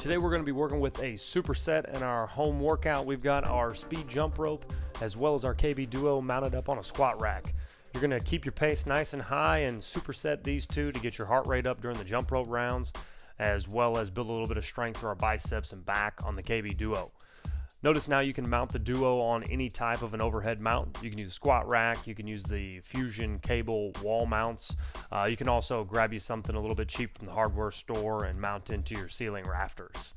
Today we're going to be working with a superset in our home workout. We've got our speed jump rope as well as our KB Duo mounted up on a squat rack. You're going to keep your pace nice and high and superset these two to get your heart rate up during the jump rope rounds, as well as build a little bit of strength through our biceps and back on the KB Duo. Notice now you can mount the Duo on any type of an overhead mount. You can use a squat rack, you can use the Fusion cable wall mounts. You can also grab you something a little bit cheap from the hardware store and mount into your ceiling rafters.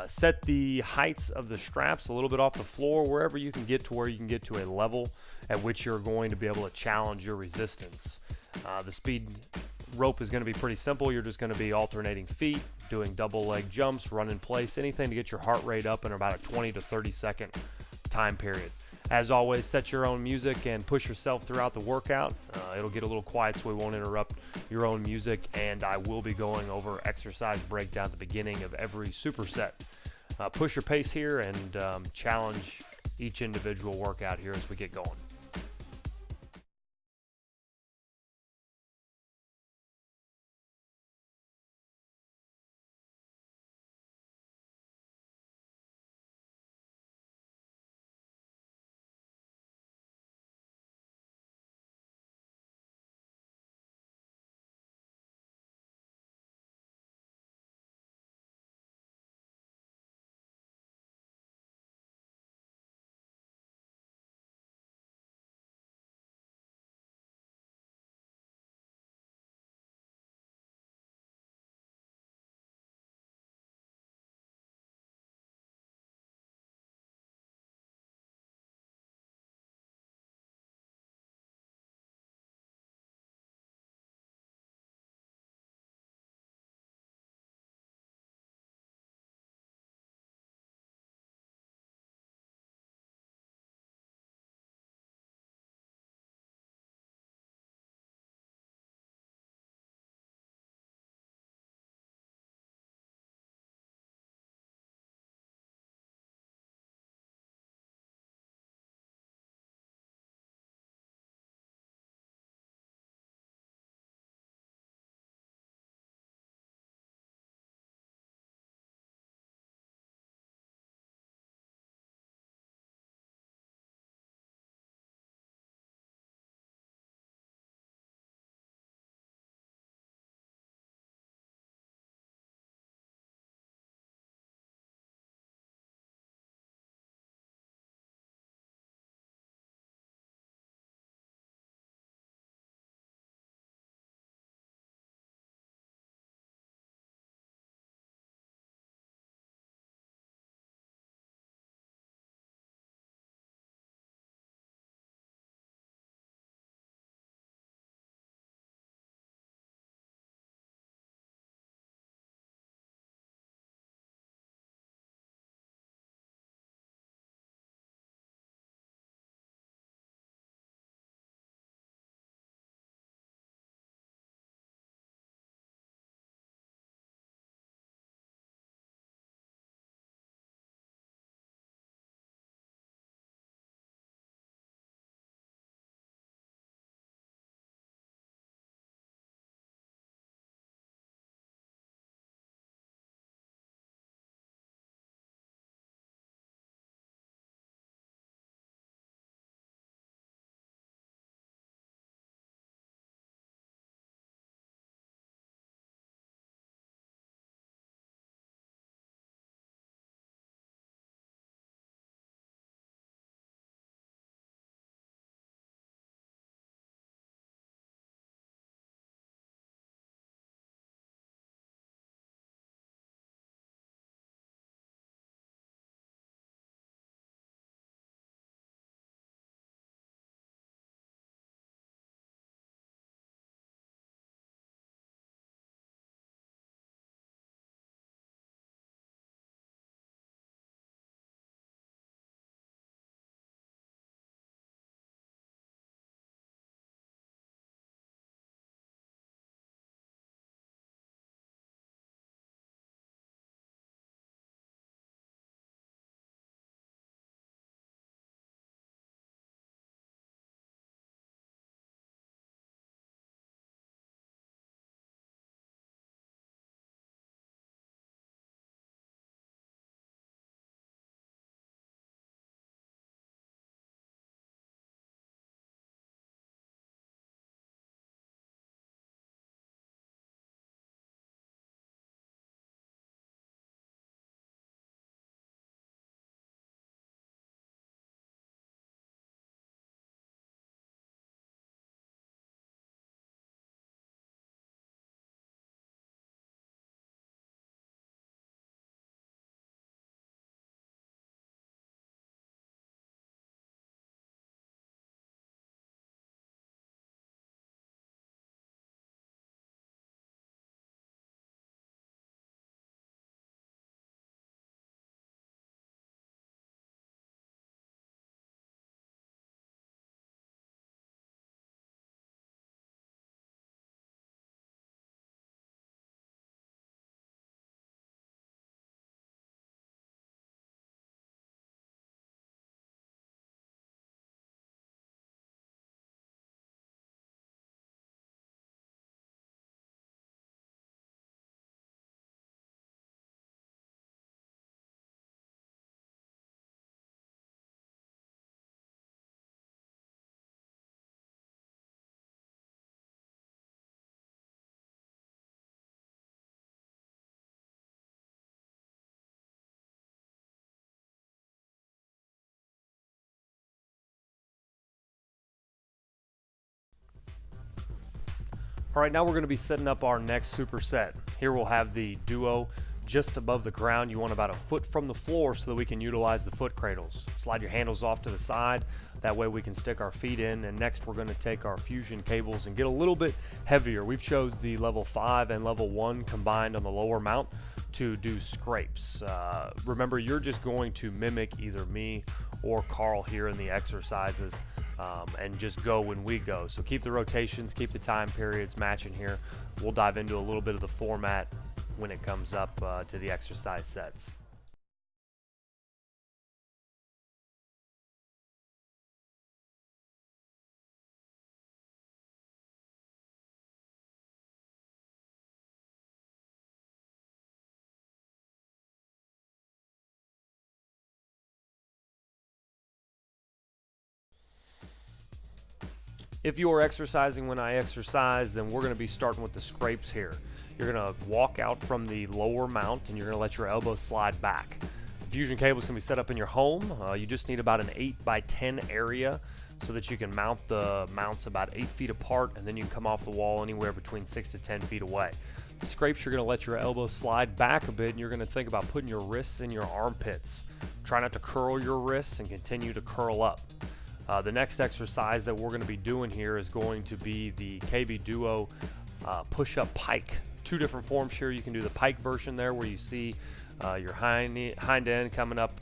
Set the heights of the straps a little bit off the floor, wherever you can get to where you can get to a level at which you're going to be able to challenge your resistance. The speed rope is going to be pretty simple. You're just going to be alternating feet, doing double leg jumps, run in place, anything to get your heart rate up in about a 20 to 30 second time period. As always, set your own music and push yourself throughout the workout. It'll get a little quiet so we won't interrupt your own music, and I will be going over exercise breakdown at the beginning of every superset. Push your pace here and challenge each individual workout here as we get going. All right, now we're going to be setting up our next superset. Here we'll have the duo just above the ground. You want about a foot from the floor so that we can utilize the foot cradles. Slide your handles off to the side. That way we can stick our feet in. And next we're going to take our fusion cables and get a little bit heavier. We've chose the level 5 and level 1 combined on the lower mount to do scrapes. Remember, you're just going to mimic either me or Carl here in the exercises. And just go when we go. So keep the rotations, keep the time periods matching here. We'll dive into a little bit of the format when it comes up to the exercise sets. If you are exercising when I exercise, then we're going to be starting with the scrapes here. You're going to walk out from the lower mount and you're going to let your elbow slide back. The fusion cable is going to be set up in your home. You just need about an 8x10 area so that you can mount the mounts about 8 feet apart, and then you can come off the wall anywhere between 6 to 10 feet away. The scrapes, you're going to let your elbow slide back a bit, and you're going to think about putting your wrists in your armpits. Try not to curl your wrists and continue to curl up. The next exercise that we're going to be doing here is going to be the KB Duo push-up pike. Two different forms here. You can do the pike version there where you see your hind end coming up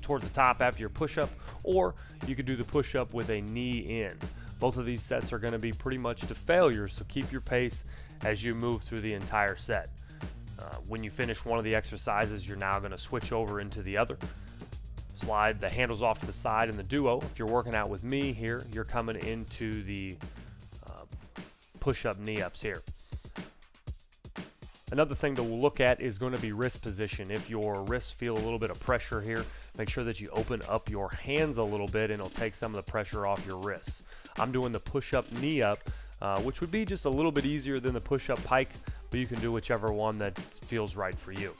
towards the top after your push-up, or you could do the push-up with a knee in. Both of these sets are going to be pretty much to failure, so keep your pace as you move through the entire set. When you finish one of the exercises, you're now going to switch over into the other. Slide the handles off to the side in the duo. If you're working out with me here, you're coming into the push-up knee-ups here. Another thing to look at is going to be wrist position. If your wrists feel a little bit of pressure here, make sure that you open up your hands a little bit and it'll take some of the pressure off your wrists. I'm doing the push-up knee-up, which would be just a little bit easier than the push-up pike, but you can do whichever one that feels right for you.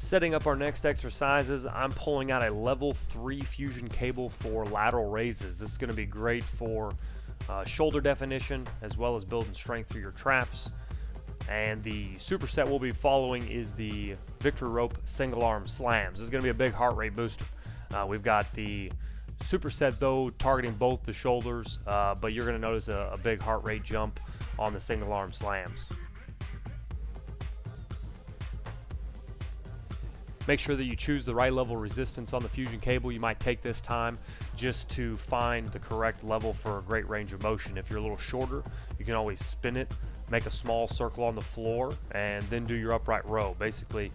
Setting up our next exercises, I'm pulling out a level 3 fusion cable for lateral raises. This is going to be great for shoulder definition as well as building strength through your traps. And the superset we'll be following is the Victory Rope single arm slams. This is going to be a big heart rate booster. We've got the superset though targeting both the shoulders, but you're going to notice a big heart rate jump on the single arm slams. Make sure that you choose the right level of resistance on the fusion cable. You might take this time just to find the correct level for a great range of motion. If you're a little shorter, you can always spin it, make a small circle on the floor, and then do your upright row. Basically,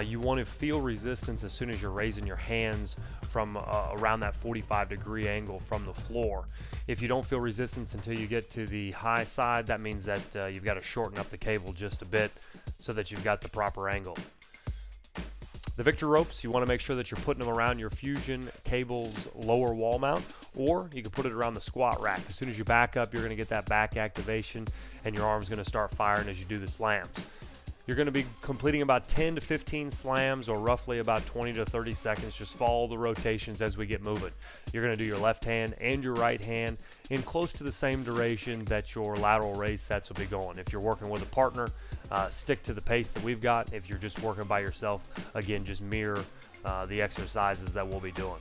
you want to feel resistance as soon as you're raising your hands from around that 45-degree angle from the floor. If you don't feel resistance until you get to the high side, that means that you've got to shorten up the cable just a bit so that you've got the proper angle. The Victory Ropes, you want to make sure that you're putting them around your fusion cable's lower wall mount, or you can put it around the squat rack. As soon as you back up, you're going to get that back activation and your arm's going to start firing as you do the slams. You're going to be completing about 10 to 15 slams, or roughly about 20 to 30 seconds. Just follow the rotations as we get moving. You're going to do your left hand and your right hand in close to the same duration that your lateral raise sets will be going. If you're working with a partner, stick to the pace that we've got. If you're just working by yourself, again, just mirror the exercises that we'll be doing.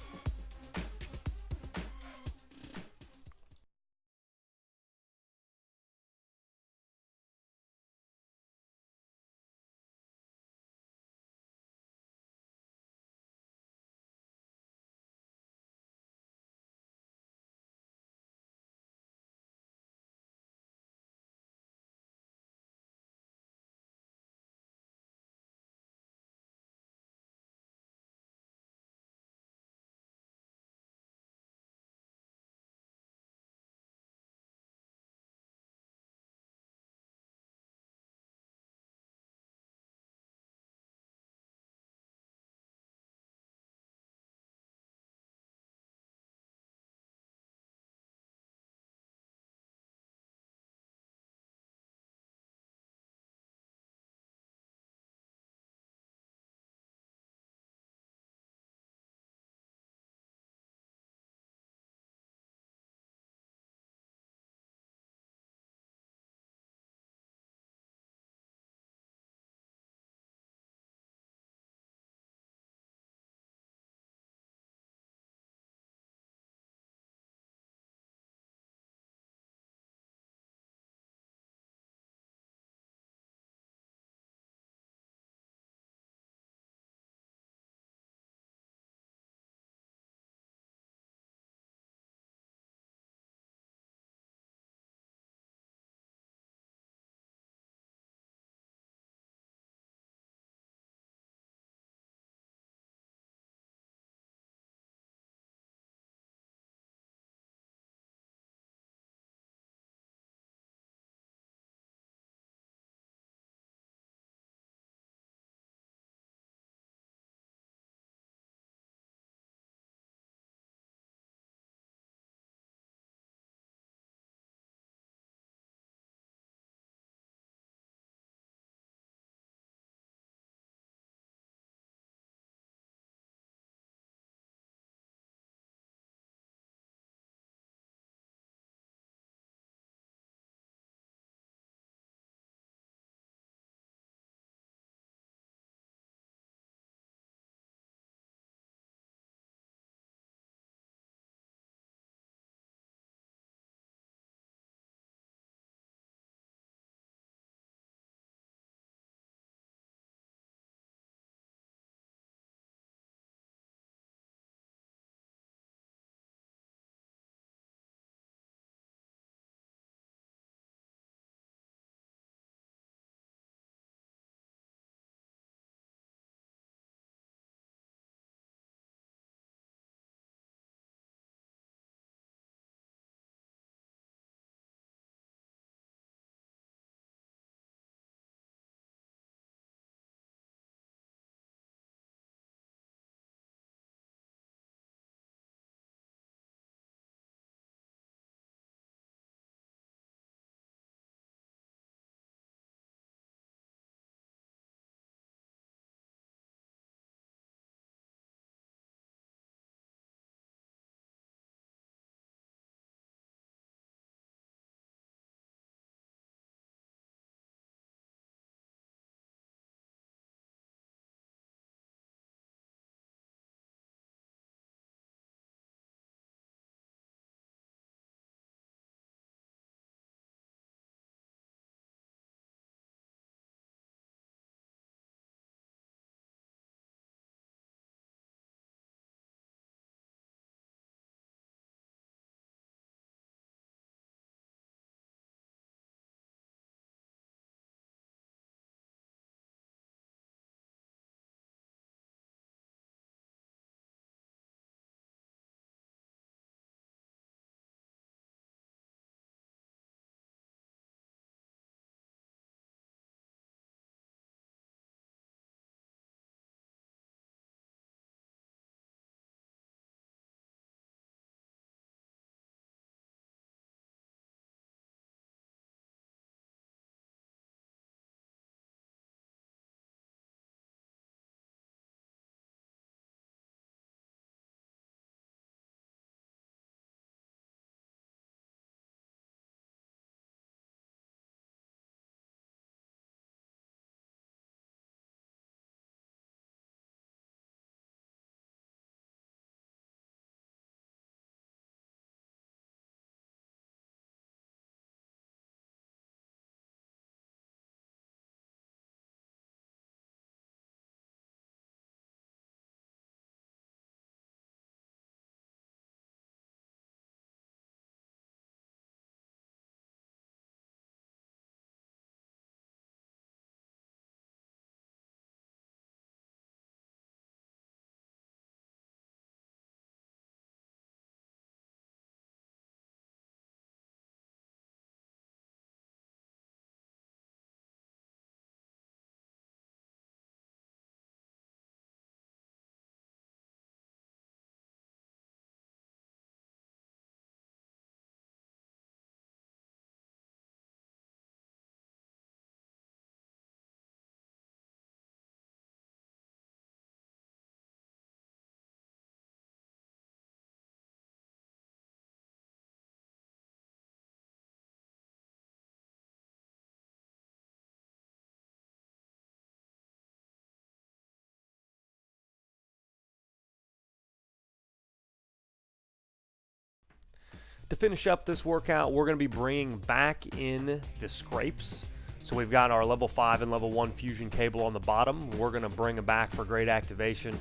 To finish up this workout, we're going to be bringing back in the scrapes. So we've got our level 5 and level 1 fusion cable on the bottom. We're going to bring them back for great activation.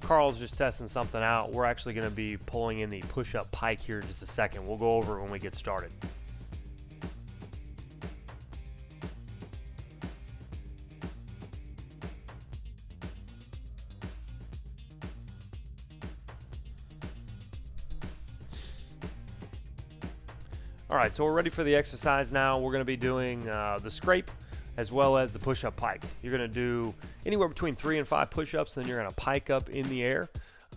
Carl's just testing something out. We're actually going to be pulling in the push-up pike here in just a second. We'll go over it when we get started. All right, so we're ready for the exercise now. We're going to be doing the scrape as well as the push-up pike. You're going to do anywhere between 3 and 5 push-ups, then you're going to pike up in the air.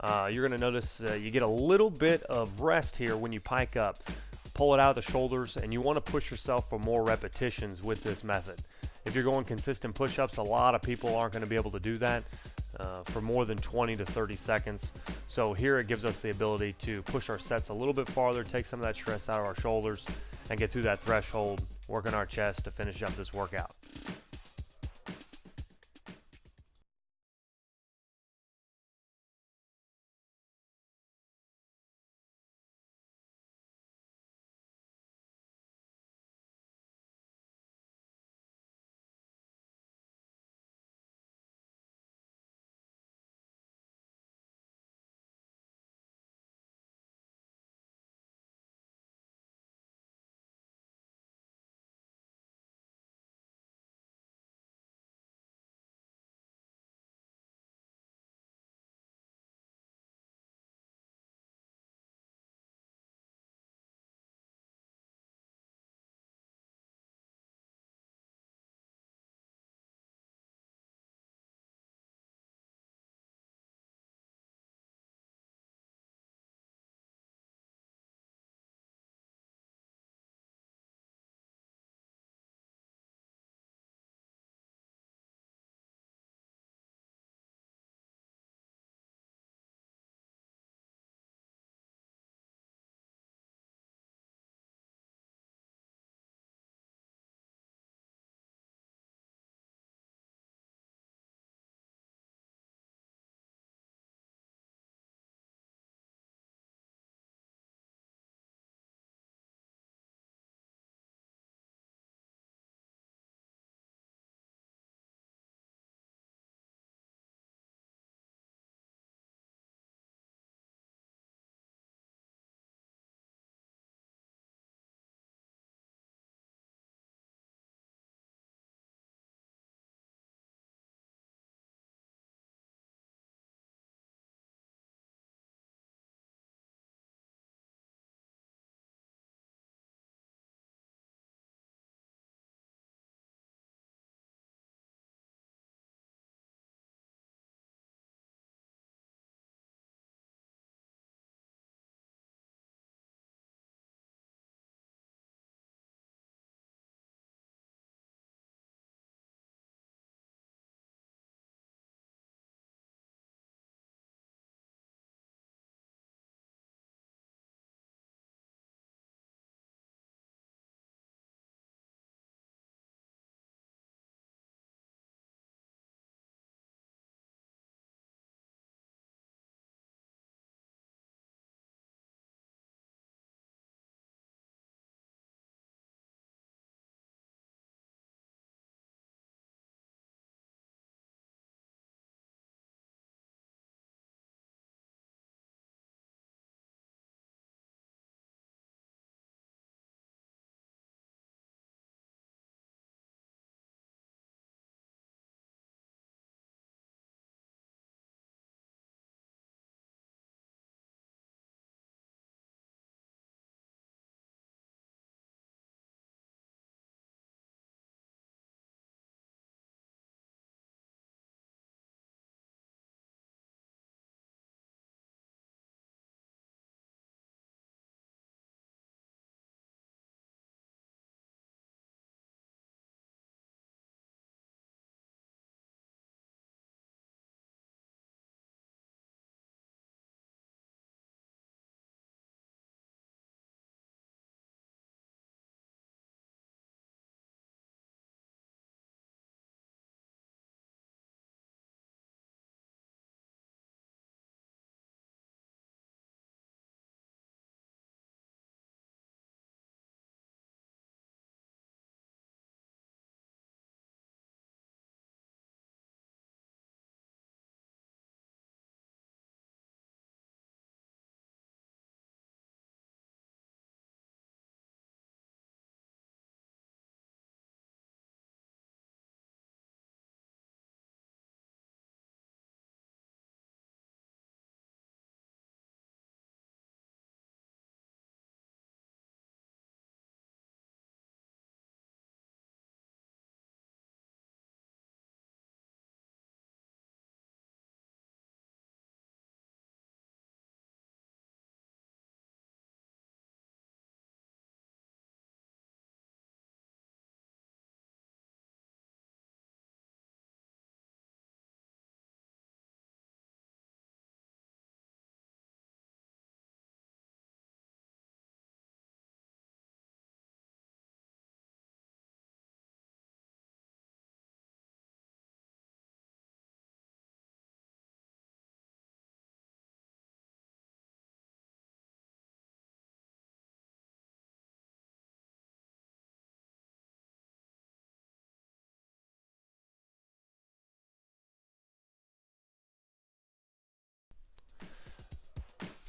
You're going to notice you get a little bit of rest here when you pike up. Pull it out of the shoulders, and you want to push yourself for more repetitions with this method. If you're going consistent push-ups, a lot of people aren't going to be able to do that for more than 20 to 30 seconds. So here it gives us the ability to push our sets a little bit farther, take some of that stress out of our shoulders, and get through that threshold, working our chest to finish up this workout.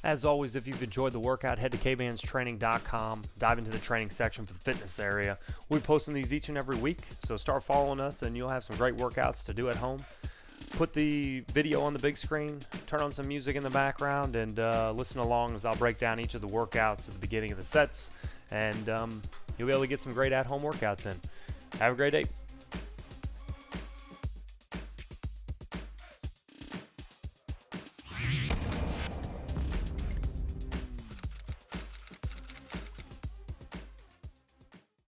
As always, if you've enjoyed the workout, head to kbandstraining.com, dive into the training section for the fitness area. We're posting these each and every week, so start following us and you'll have some great workouts to do at home. Put the video on the big screen, turn on some music in the background, and listen along as I'll break down each of the workouts at the beginning of the sets, and you'll be able to get some great at-home workouts in. Have a great day.